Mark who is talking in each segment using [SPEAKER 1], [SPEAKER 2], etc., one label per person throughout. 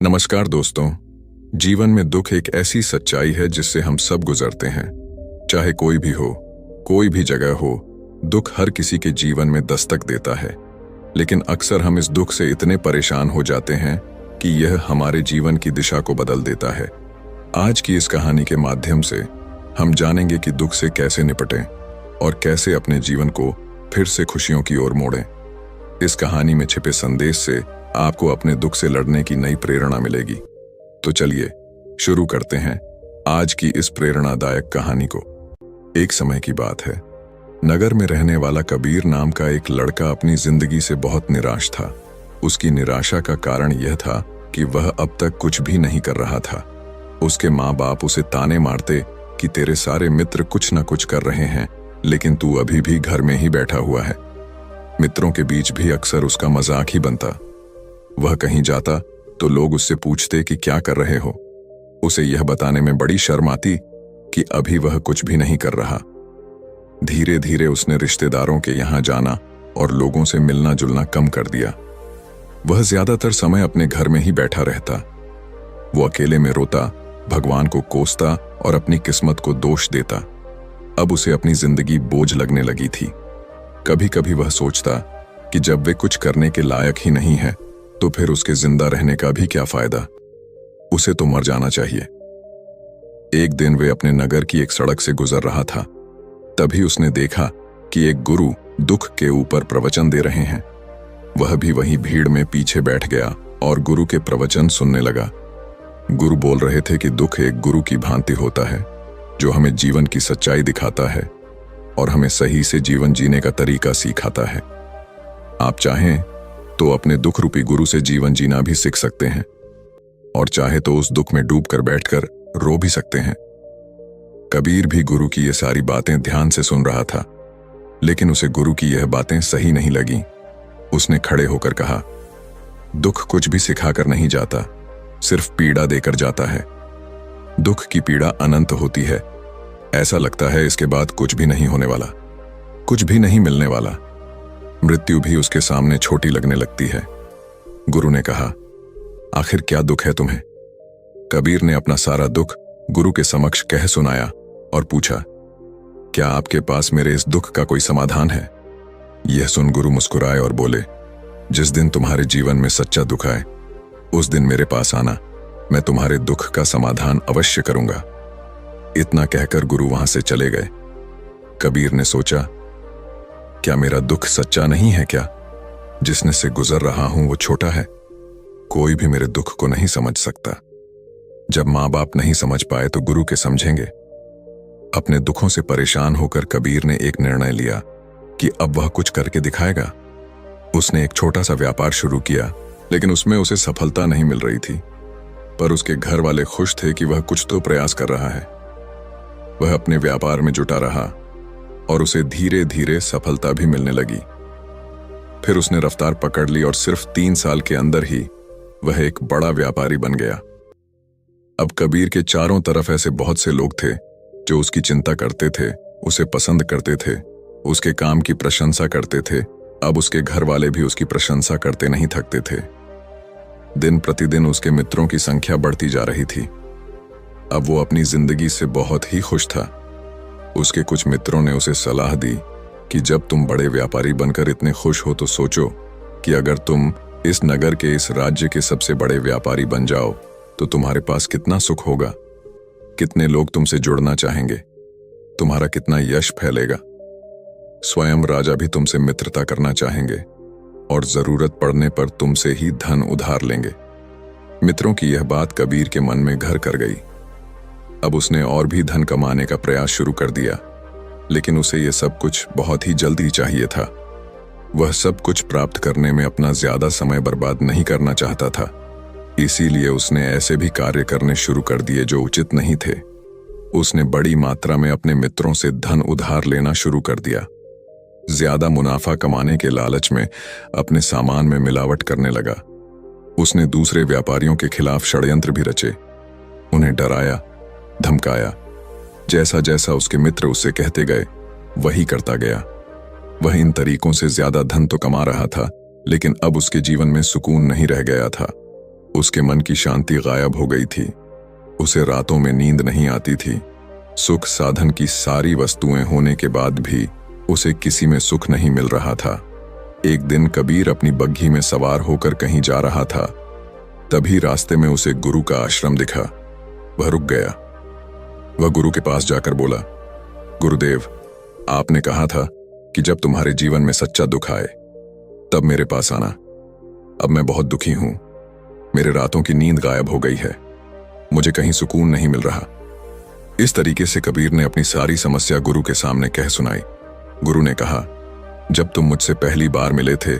[SPEAKER 1] नमस्कार दोस्तों। जीवन में दुख एक ऐसी सच्चाई है जिससे हम सब गुजरते हैं। चाहे कोई भी हो, कोई भी जगह हो, दुख हर किसी के जीवन में दस्तक देता है। लेकिन अक्सर हम इस दुख से इतने परेशान हो जाते हैं कि यह हमारे जीवन की दिशा को बदल देता है। आज की इस कहानी के माध्यम से हम जानेंगे कि दुख से कैसे निपटें और कैसे अपने जीवन को फिर से खुशियों की ओर मोड़ें। इस कहानी में छिपे संदेश से आपको अपने दुख से लड़ने की नई प्रेरणा मिलेगी। तो चलिए शुरू करते हैं आज की इस प्रेरणादायक कहानी को। एक समय की बात है। नगर में रहने वाला कबीर नाम का एक लड़का अपनी जिंदगी से बहुत निराश था। उसकी निराशा का कारण यह था कि वह अब तक कुछ भी नहीं कर रहा था। उसके माँ बाप उसे ताने मारते कि तेरे सारे मित्र कुछ न कुछ कर रहे हैं, लेकिन तू अभी भी घर में ही बैठा हुआ है। मित्रों के बीच भी अक्सर उसका मजाक ही बनता। वह कहीं जाता तो लोग उससे पूछते कि क्या कर रहे हो। उसे यह बताने में बड़ी शर्म आती कि अभी वह कुछ भी नहीं कर रहा। धीरे धीरे उसने रिश्तेदारों के यहाँ जाना और लोगों से मिलना जुलना कम कर दिया। वह ज्यादातर समय अपने घर में ही बैठा रहता। वो अकेले में रोता, भगवान को कोसता और अपनी किस्मत को दोष देता। अब उसे अपनी जिंदगी बोझ लगने लगी थी। कभी कभी वह सोचता कि जब वे कुछ करने के लायक ही नहीं है तो फिर उसके जिंदा रहने का भी क्या फायदा। उसे तो मर जाना चाहिए। एक दिन वे अपने नगर की एक सड़क से गुजर रहा था। तभी उसने देखा कि एक गुरु दुख के ऊपर प्रवचन दे रहे हैं। वह भी वहीं भीड़ में पीछे बैठ गया और गुरु के प्रवचन सुनने लगा। गुरु बोल रहे थे कि दुख एक गुरु की भांति होता है जो हमें जीवन की सच्चाई दिखाता है और हमें सही से जीवन जीने का तरीका सिखाता है। आप चाहें तो अपने दुख रूपी गुरु से जीवन जीना भी सीख सकते हैं और चाहे तो उस दुख में डूबकर बैठकर रो भी सकते हैं। कबीर भी गुरु की ये सारी बातें ध्यान से सुन रहा था, लेकिन उसे गुरु की यह बातें सही नहीं लगी। उसने खड़े होकर कहा, दुख कुछ भी सिखाकर नहीं जाता, सिर्फ पीड़ा देकर जाता है। दुख की पीड़ा अनंत होती है। ऐसा लगता है इसके बाद कुछ भी नहीं होने वाला, कुछ भी नहीं मिलने वाला। मृत्यु भी उसके सामने छोटी लगने लगती है। गुरु ने कहा, आखिर क्या दुख है तुम्हें? कबीर ने अपना सारा दुख गुरु के समक्ष कह सुनाया और पूछा, क्या आपके पास मेरे इस दुख का कोई समाधान है? यह सुन गुरु मुस्कुराए और बोले, जिस दिन तुम्हारे जीवन में सच्चा दुख आए उस दिन मेरे पास आना, मैं तुम्हारे दुख का समाधान अवश्य करूंगा। इतना कहकर गुरु वहां से चले गए। कबीर ने सोचा, क्या मेरा दुख सच्चा नहीं है क्या? जिसने से गुजर रहा हूं वो छोटा है। कोई भी मेरे दुख को नहीं समझ सकता। जब माँ बाप नहीं समझ पाए तो गुरु के समझेंगे। अपने दुखों से परेशान होकर कबीर ने एक निर्णय लिया कि अब वह कुछ करके दिखाएगा। उसने एक छोटा सा व्यापार शुरू किया, लेकिन उसमें उसे सफलता नहीं मिल रही थी। पर उसके घर वाले खुश थे कि वह कुछ तो प्रयास कर रहा है। वह अपने व्यापार में जुटा रहा और उसे धीरे धीरे सफलता भी मिलने लगी। फिर उसने रफ्तार पकड़ ली और सिर्फ 3 साल के अंदर ही वह एक बड़ा व्यापारी बन गया। अब कबीर के चारों तरफ ऐसे बहुत से लोग थे जो उसकी चिंता करते थे, उसे पसंद करते थे, उसके काम की प्रशंसा करते थे। अब उसके घर वाले भी उसकी प्रशंसा करते नहीं थकते थे। दिन प्रतिदिन उसके मित्रों की संख्या बढ़ती जा रही थी। अब वो अपनी जिंदगी से बहुत ही खुश था। उसके कुछ मित्रों ने उसे सलाह दी कि जब तुम बड़े व्यापारी बनकर इतने खुश हो तो सोचो कि अगर तुम इस नगर के, इस राज्य के सबसे बड़े व्यापारी बन जाओ तो तुम्हारे पास कितना सुख होगा, कितने लोग तुमसे जुड़ना चाहेंगे, तुम्हारा कितना यश फैलेगा। स्वयं राजा भी तुमसे मित्रता करना चाहेंगे और जरूरत पड़ने पर तुमसे ही धन उधार लेंगे। मित्रों की यह बात कबीर के मन में घर कर गई। अब उसने और भी धन कमाने का प्रयास शुरू कर दिया, लेकिन उसे यह सब कुछ बहुत ही जल्दी चाहिए था। वह सब कुछ प्राप्त करने में अपना ज्यादा समय बर्बाद नहीं करना चाहता था। इसीलिए उसने ऐसे भी कार्य करने शुरू कर दिए जो उचित नहीं थे। उसने बड़ी मात्रा में अपने मित्रों से धन उधार लेना शुरू कर दिया। ज्यादा मुनाफा कमाने के लालच में अपने सामान में मिलावट करने लगा। उसने दूसरे व्यापारियों के खिलाफ षड्यंत्र भी रचे, उन्हें डराया, धमकाया। जैसा जैसा उसके मित्र उससे कहते गए वही करता गया। वह इन तरीकों से ज्यादा धन तो कमा रहा था, लेकिन अब उसके जीवन में सुकून नहीं रह गया था। उसके मन की शांति गायब हो गई थी। उसे रातों में नींद नहीं आती थी। सुख साधन की सारी वस्तुएं होने के बाद भी उसे किसी में सुख नहीं मिल रहा था। एक दिन कबीर अपनी बग्घी में सवार होकर कहीं जा रहा था। तभी रास्ते में उसे गुरु का आश्रम दिखा। वह रुक गया। वह गुरु के पास जाकर बोला, गुरुदेव, आपने कहा था कि जब तुम्हारे जीवन में सच्चा दुख आए तब मेरे पास आना। अब मैं बहुत दुखी हूं। मेरे रातों की नींद गायब हो गई है। मुझे कहीं सुकून नहीं मिल रहा। इस तरीके से कबीर ने अपनी सारी समस्या गुरु के सामने कह सुनाई। गुरु ने कहा, जब तुम मुझसे पहली बार मिले थे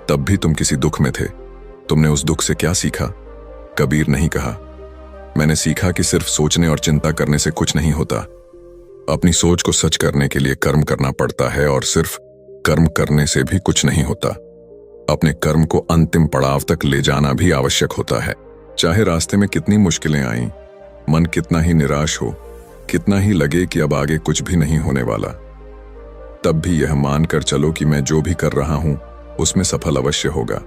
[SPEAKER 1] तब भी तुम किसी दुख में थे। तुमने उस दुख से क्या सीखा? कबीर नहीं कहा, मैंने सीखा कि सिर्फ सोचने और चिंता करने से कुछ नहीं होता। अपनी सोच को सच करने के लिए कर्म करना पड़ता है और सिर्फ कर्म करने से भी कुछ नहीं होता। अपने कर्म को अंतिम पड़ाव तक ले जाना भी आवश्यक होता है। चाहे रास्ते में कितनी मुश्किलें आईं, मन कितना ही निराश हो, कितना ही लगे कि अब आगे कुछ भी नहीं होने वाला, तब भी यह मानकर चलो कि मैं जो भी कर रहा हूं उसमें सफल अवश्य होगा।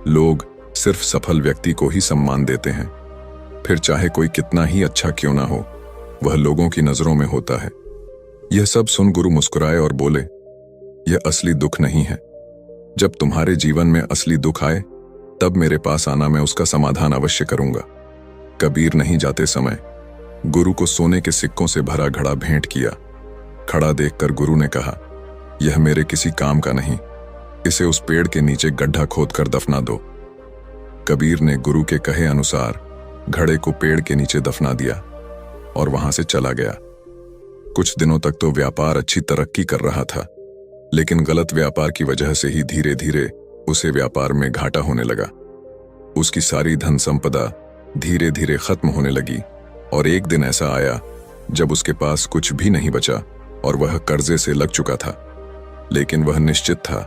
[SPEAKER 1] लोग सिर्फ सफल व्यक्ति को ही सम्मान देते हैं, फिर चाहे कोई कितना ही अच्छा क्यों ना हो, वह लोगों की नजरों में होता है। यह सब सुन गुरु मुस्कुराए और बोले, यह असली दुख नहीं है। जब तुम्हारे जीवन में असली दुख आए तब मेरे पास आना, मैं उसका समाधान अवश्य करूंगा। कबीर नहीं जाते समय गुरु को सोने के सिक्कों से भरा घड़ा भेंट किया। खड़ा देखकर गुरु ने कहा, यह मेरे किसी काम का नहीं, इसे उस पेड़ के नीचे गड्ढा खोदकर दफना दो। कबीर ने गुरु के कहे अनुसार घड़े को पेड़ के नीचे दफना दिया और वहां से चला गया। कुछ दिनों तक तो व्यापार अच्छी तरक्की कर रहा था, लेकिन गलत व्यापार की वजह से ही धीरे धीरे उसे व्यापार में घाटा होने लगा। उसकी सारी धन संपदा धीरे धीरे खत्म होने लगी और एक दिन ऐसा आया जब उसके पास कुछ भी नहीं बचा और वह कर्जे से लग चुका था। लेकिन वह निश्चित था,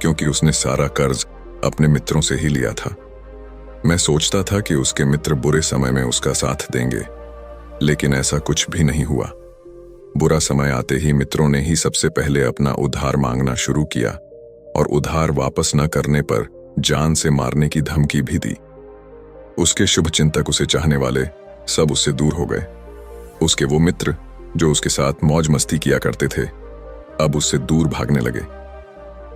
[SPEAKER 1] क्योंकि उसने सारा कर्ज अपने मित्रों से ही लिया था। मैं सोचता था कि उसके मित्र बुरे समय में उसका साथ देंगे, लेकिन ऐसा कुछ भी नहीं हुआ। बुरा समय आते ही मित्रों ने ही सबसे पहले अपना उधार मांगना शुरू किया और उधार वापस न करने पर जान से मारने की धमकी भी दी। उसके शुभ चिंतक, उसे चाहने वाले सब उससे दूर हो गए। उसके वो मित्र जो उसके साथ मौज मस्ती किया करते थे, अब उससे दूर भागने लगे।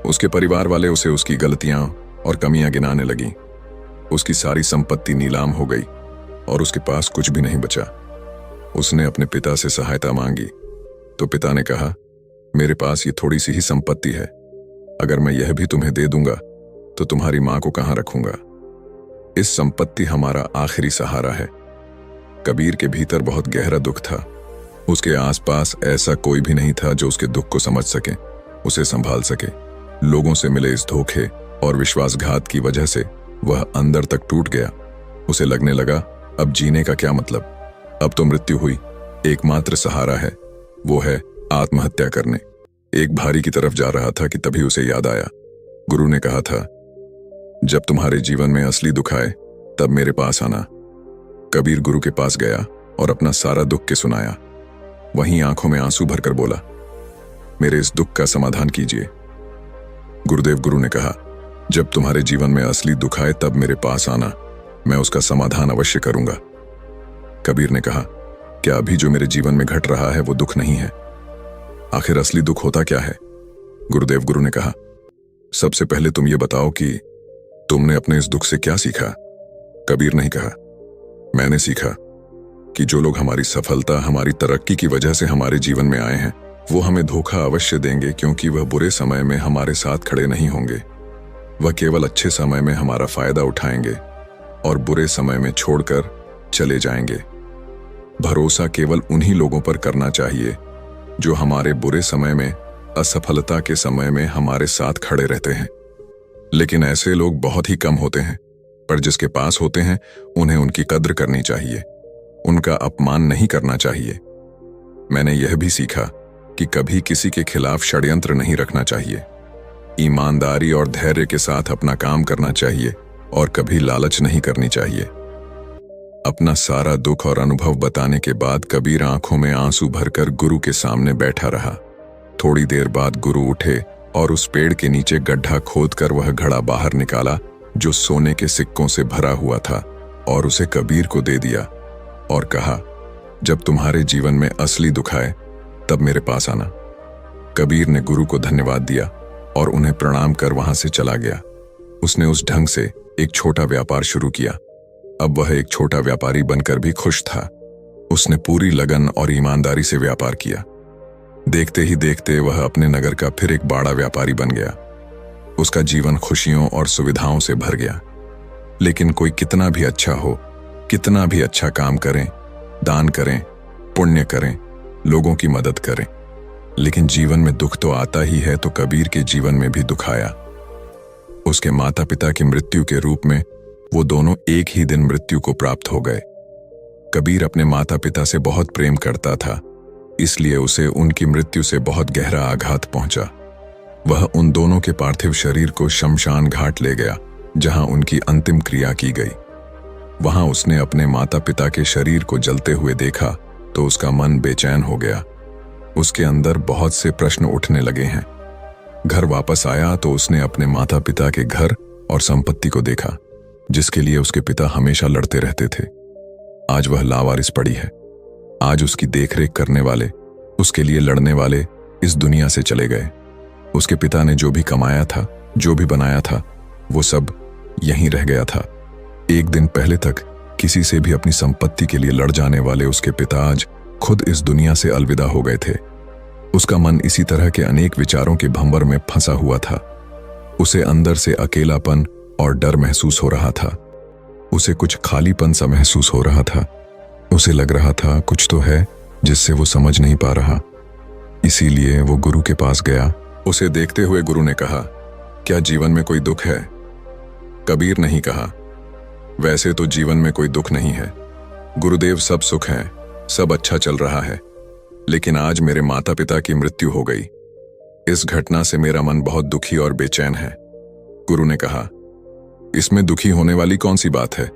[SPEAKER 1] उसके परिवार वाले उसे उसकी गलतियां और कमियां गिनाने लगी। उसकी सारी संपत्ति नीलाम हो गई और उसके पास कुछ भी नहीं बचा। उसने अपने पिता से सहायता मांगी तो पिता ने कहा, मेरे पास ये थोड़ी सी ही संपत्ति है, अगर मैं यह भी तुम्हें दे दूंगा तो तुम्हारी मां को कहां रखूंगा? इस संपत्ति हमारा आखिरी सहारा है। कबीर के भीतर बहुत गहरा दुख था। उसके आसपास ऐसा कोई भी नहीं था जो उसके दुख को समझ सके, उसे संभाल सके। लोगों से मिले इस धोखे और विश्वासघात की वजह से वह अंदर तक टूट गया। उसे लगने लगा, अब जीने का क्या मतलब? अब तो मृत्यु हुई, एकमात्र सहारा है वो है आत्महत्या करने। एक भारी की तरफ जा रहा था कि तभी उसे याद आया, गुरु ने कहा था, जब तुम्हारे जीवन में असली दुख आए तब मेरे पास आना। कबीर गुरु के पास गया और अपना सारा दुख के सुनाया। वहीं आंखों में आंसू भरकर बोला, मेरे इस दुख का समाधान कीजिए। गुरुदेव, गुरु ने कहा, जब तुम्हारे जीवन में असली दुख आए तब मेरे पास आना, मैं उसका समाधान अवश्य करूंगा। कबीर ने कहा, क्या अभी जो मेरे जीवन में घट रहा है वो दुख नहीं है? आखिर असली दुख होता क्या है? गुरुदेव, गुरु ने कहा, सबसे पहले तुम ये बताओ कि तुमने अपने इस दुख से क्या सीखा? कबीर ने कहा, मैंने सीखा कि जो लोग हमारी सफलता, हमारी तरक्की की वजह से हमारे जीवन में आए हैं, वो हमें धोखा अवश्य देंगे, क्योंकि वह बुरे समय में हमारे साथ खड़े नहीं होंगे। वह केवल अच्छे समय में हमारा फायदा उठाएंगे और बुरे समय में छोड़कर चले जाएंगे। भरोसा केवल उन्हीं लोगों पर करना चाहिए जो हमारे बुरे समय में, असफलता के समय में हमारे साथ खड़े रहते हैं। लेकिन ऐसे लोग बहुत ही कम होते हैं, पर जिसके पास होते हैं उन्हें उनकी कद्र करनी चाहिए, उनका अपमान नहीं करना चाहिए। मैंने यह भी सीखा कि कभी किसी के खिलाफ षड्यंत्र नहीं रखना चाहिए। ईमानदारी और धैर्य के साथ अपना काम करना चाहिए और कभी लालच नहीं करनी चाहिए। अपना सारा दुख और अनुभव बताने के बाद कबीर आंखों में आंसू भरकर गुरु के सामने बैठा रहा। थोड़ी देर बाद गुरु उठे और उस पेड़ के नीचे गड्ढा खोदकर वह घड़ा बाहर निकाला जो सोने के सिक्कों से भरा हुआ था, और उसे कबीर को दे दिया और कहा, जब तुम्हारे जीवन में असली दुख आए तब मेरे पास आना। कबीर ने गुरु को धन्यवाद दिया और उन्हें प्रणाम कर वहां से चला गया। उसने उस ढंग से एक छोटा व्यापार शुरू किया। अब वह एक छोटा व्यापारी बनकर भी खुश था। उसने पूरी लगन और ईमानदारी से व्यापार किया। देखते ही देखते वह अपने नगर का फिर एक बड़ा व्यापारी बन गया। उसका जीवन खुशियों और सुविधाओं से भर गया। लेकिन कोई कितना भी अच्छा हो, कितना भी अच्छा काम करें, दान करें, पुण्य करें, लोगों की मदद करें, लेकिन जीवन में दुख तो आता ही है। तो कबीर के जीवन में भी दुख आया। उसके माता पिता की मृत्यु के रूप में वो दोनों एक ही दिन मृत्यु को प्राप्त हो गए। कबीर अपने माता पिता से बहुत प्रेम करता था, इसलिए उसे उनकी मृत्यु से बहुत गहरा आघात पहुंचा। वह उन दोनों के पार्थिव शरीर को शमशान घाट ले गया, जहां उनकी अंतिम क्रिया की गई। वहां उसने अपने माता पिता के शरीर को जलते हुए देखा तो उसका मन बेचैन हो गया। उसके अंदर बहुत से प्रश्न उठने लगे हैं। घर वापस आया तो उसने अपने माता पिता के घर और संपत्ति को देखा, जिसके लिए उसके पिता हमेशा लड़ते रहते थे। आज वह लावारिस पड़ी है। आज उसकी देखरेख करने वाले, उसके लिए लड़ने वाले इस दुनिया से चले गए। उसके पिता ने जो भी कमाया था, जो भी बनाया था, वो सब यहीं रह गया था। एक दिन पहले तक किसी से भी अपनी संपत्ति के लिए लड़ जाने वाले उसके पिता आज खुद इस दुनिया से अलविदा हो गए थे। उसका मन इसी तरह के अनेक विचारों के भंवर में फंसा हुआ था। उसे अंदर से अकेलापन और डर महसूस हो रहा था। उसे कुछ खालीपन सा महसूस हो रहा था। उसे लग रहा था कुछ तो है जिससे वो समझ नहीं पा रहा। इसीलिए वो गुरु के पास गया। उसे देखते हुए गुरु ने कहा, क्या जीवन में कोई दुख है? कबीर नहीं कहा, वैसे तो जीवन में कोई दुख नहीं है गुरुदेव, सब सुख है, सब अच्छा चल रहा है। लेकिन आज मेरे माता पिता की मृत्यु हो गई। इस घटना से मेरा मन बहुत दुखी और बेचैन है। गुरु ने कहा, इसमें दुखी होने वाली कौन सी बात है?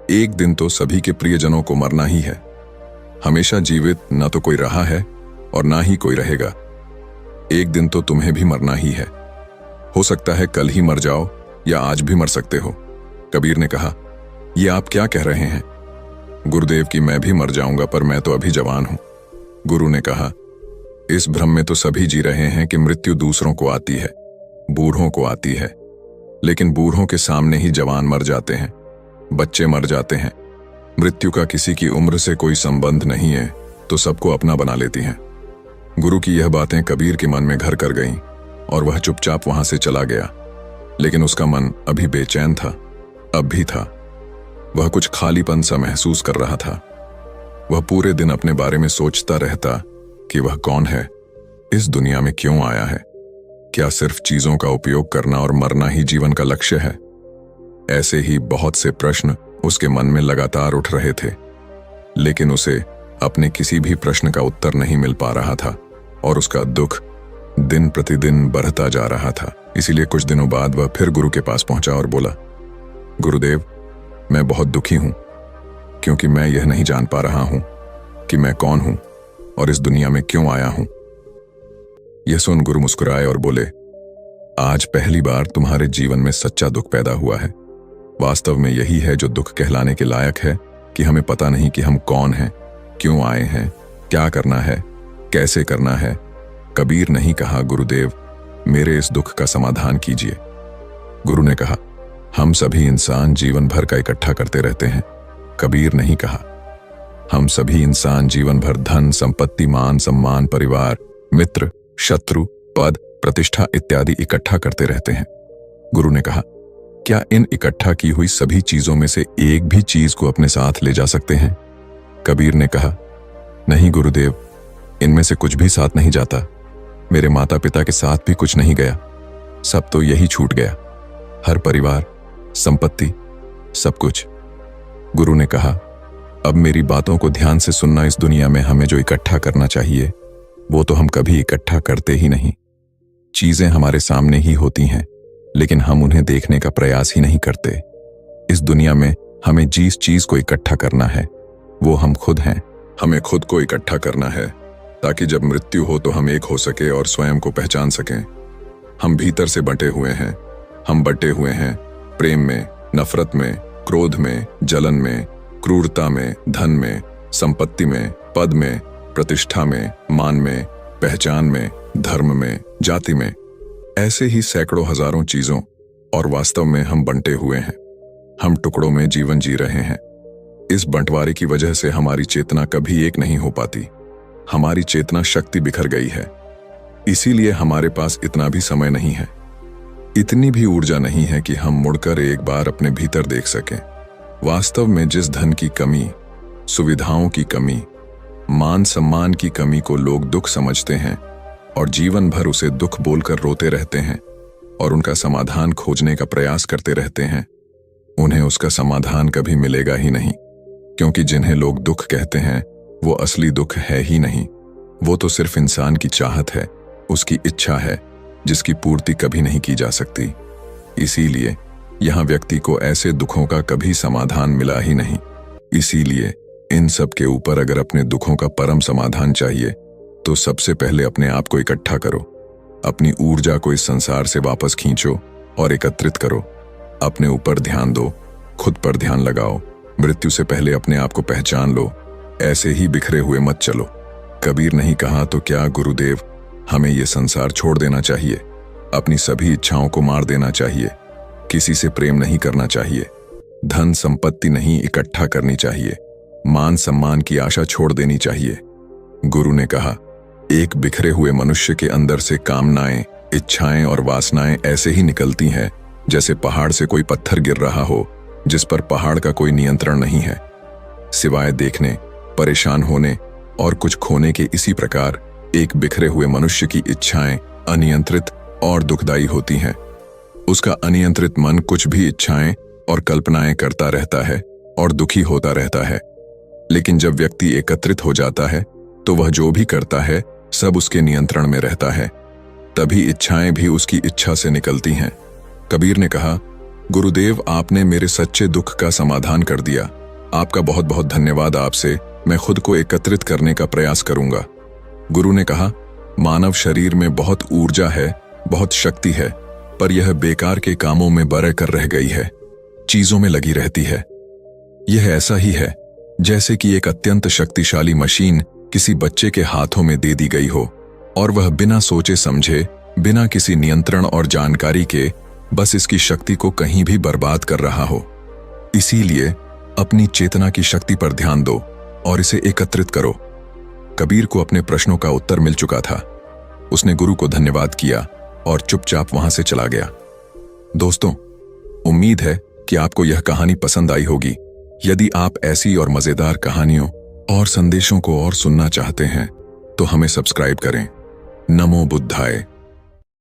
[SPEAKER 1] एक दिन तो सभी के प्रियजनों को मरना ही है। हमेशा जीवित न तो कोई रहा है और ना ही कोई रहेगा। एक दिन तो तुम्हें भी मरना ही है। हो सकता है कल ही मर जाओ या आज भी मर सकते हो। कबीर ने कहा, ये आप क्या कह रहे हैं? गुरुदेव की मैं भी मर जाऊंगा, पर मैं तो अभी जवान हूं। गुरु ने कहा, इस भ्रम में तो सभी जी रहे हैं कि मृत्यु दूसरों को आती है, बूढ़ों को आती है। लेकिन बूढ़ों के सामने ही जवान मर जाते हैं, बच्चे मर जाते हैं। मृत्यु का किसी की उम्र से कोई संबंध नहीं है, तो सबको अपना बना लेती हैं। गुरु की यह बातें कबीर के मन में घर कर गईं और वह चुपचाप वहां से चला गया। लेकिन उसका मन अभी बेचैन था, अब भी था। वह कुछ खालीपन सा महसूस कर रहा था। वह पूरे दिन अपने बारे में सोचता रहता कि वह कौन है, इस दुनिया में क्यों आया है। क्या सिर्फ चीजों का उपयोग करना और मरना ही जीवन का लक्ष्य है? ऐसे ही बहुत से प्रश्न उसके मन में लगातार उठ रहे थे, लेकिन उसे अपने किसी भी प्रश्न का उत्तर नहीं मिल पा रहा था और उसका दुख दिन प्रतिदिन बढ़ता जा रहा था। इसीलिए कुछ दिनों बाद वह फिर गुरु के पास पहुंचा और बोला, गुरुदेव, मैं बहुत दुखी हूं, क्योंकि मैं यह नहीं जान पा रहा हूं कि मैं कौन हूं और इस दुनिया में क्यों आया हूं। यह सुन गुरु मुस्कुराए और बोले, आज पहली बार तुम्हारे जीवन में सच्चा दुख पैदा हुआ है। वास्तव में यही है जो दुख कहलाने के लायक है, कि हमें पता नहीं कि हम कौन हैं, क्यों आए हैं, क्या करना है, कैसे करना है। कबीर नहीं कहा, गुरुदेव मेरे इस दुख का समाधान कीजिए। गुरु ने कहा, हम सभी इंसान जीवन भर का इकट्ठा करते रहते हैं। कबीर नहीं कहा, हम सभी इंसान जीवन भर धन, संपत्ति, मान, सम्मान, परिवार, मित्र, शत्रु, पद, प्रतिष्ठा इत्यादि इकट्ठा करते रहते हैं। गुरु ने कहा, क्या इन इकट्ठा की हुई सभी चीजों में से एक भी चीज को अपने साथ ले जा सकते हैं? कबीर ने कहा, नहीं गुरुदेव, इनमें से कुछ भी साथ नहीं जाता। मेरे माता पिता के साथ भी कुछ नहीं गया, सब तो यही छूट गया। हर परिवार, संपत्ति, सब कुछ। गुरु ने कहा, अब मेरी बातों को ध्यान से सुनना। इस दुनिया में हमें जो इकट्ठा करना चाहिए वो तो हम कभी इकट्ठा करते ही नहीं। चीजें हमारे सामने ही होती हैं, लेकिन हम उन्हें देखने का प्रयास ही नहीं करते। इस दुनिया में हमें जिस चीज को इकट्ठा करना है वो हम खुद हैं। हमें खुद को इकट्ठा करना है ताकि जब मृत्यु हो तो हम एक हो सके और स्वयं को पहचान सकें। हम भीतर से बंटे हुए हैं, हम बंटे हुए हैं प्रेम में, नफरत में, क्रोध में, जलन में, क्रूरता में, धन में, संपत्ति में, पद में, प्रतिष्ठा में, मान में, पहचान में, धर्म में, जाति में। ऐसे ही सैकड़ों हजारों चीजों और वास्तव में हम बंटे हुए हैं। हम टुकड़ों में जीवन जी रहे हैं। इस बंटवारे की वजह से हमारी चेतना कभी एक नहीं हो पाती। हमारी चेतना शक्ति बिखर गई है। इसीलिए हमारे पास इतना भी समय नहीं है, इतनी भी ऊर्जा नहीं है कि हम मुड़कर एक बार अपने भीतर देख सकें। वास्तव में जिस धन की कमी, सुविधाओं की कमी, मान सम्मान की कमी को लोग दुख समझते हैं और जीवन भर उसे दुख बोलकर रोते रहते हैं और उनका समाधान खोजने का प्रयास करते रहते हैं, उन्हें उसका समाधान कभी मिलेगा ही नहीं। क्योंकि जिन्हें लोग दुख कहते हैं वो असली दुख है ही नहीं। वो तो सिर्फ इंसान की चाहत है, उसकी इच्छा है, जिसकी पूर्ति कभी नहीं की जा सकती। इसीलिए यहाँ व्यक्ति को ऐसे दुखों का कभी समाधान मिला ही नहीं। इसीलिए इन सब के ऊपर अगर अपने दुखों का परम समाधान चाहिए तो सबसे पहले अपने आप को इकट्ठा करो। अपनी ऊर्जा को इस संसार से वापस खींचो और एकत्रित करो। अपने ऊपर ध्यान दो, खुद पर ध्यान लगाओ। मृत्यु से पहले अपने आप को पहचान लो। ऐसे ही बिखरे हुए मत चलो। कबीर नहीं कहा तो क्या गुरुदेव, हमें ये संसार छोड़ देना चाहिए, अपनी सभी इच्छाओं को मार देना चाहिए, किसी से प्रेम नहीं करना चाहिए, धन संपत्ति नहीं इकट्ठा करनी चाहिए, मान सम्मान की आशा छोड़ देनी चाहिए। गुरु ने कहा, एक बिखरे हुए मनुष्य के अंदर से कामनाएं, इच्छाएं और वासनाएं ऐसे ही निकलती हैं जैसे पहाड़ से कोई पत्थर गिर रहा हो जिस पर पहाड़ का कोई नियंत्रण नहीं है। सिवाय देखने, परेशान होने और कुछ खोने के इसी प्रकार एक बिखरे हुए मनुष्य की इच्छाएं अनियंत्रित और दुखदायी होती हैं। उसका अनियंत्रित मन कुछ भी इच्छाएं और कल्पनाएं करता रहता है और दुखी होता रहता है। लेकिन जब व्यक्ति एकत्रित हो जाता है तो वह जो भी करता है सब उसके नियंत्रण में रहता है। तभी इच्छाएं भी उसकी इच्छा से निकलती हैं। कबीर ने कहा, गुरुदेव, आपने मेरे सच्चे दुख का समाधान कर दिया। आपका बहुत बहुत धन्यवाद। आपसे मैं खुद को एकत्रित करने का प्रयास करूंगा। गुरु ने कहा, मानव शरीर में बहुत ऊर्जा है, बहुत शक्ति है, पर यह बेकार के कामों में बरह कर रह गई है, चीजों में लगी रहती है। यह ऐसा ही है जैसे कि एक अत्यंत शक्तिशाली मशीन किसी बच्चे के हाथों में दे दी गई हो और वह बिना सोचे समझे, बिना किसी नियंत्रण और जानकारी के बस इसकी शक्ति को कहीं भी बर्बाद कर रहा हो। इसीलिए अपनी चेतना की शक्ति पर ध्यान दो और इसे एकत्रित करो। कबीर को अपने प्रश्नों का उत्तर मिल चुका था। उसने गुरु को धन्यवाद किया और चुपचाप वहां से चला गया। दोस्तों, उम्मीद है कि आपको यह कहानी पसंद आई होगी। यदि आप ऐसी और मजेदार कहानियों और संदेशों को और सुनना चाहते हैं तो हमें सब्सक्राइब करें। नमो बुद्धाय।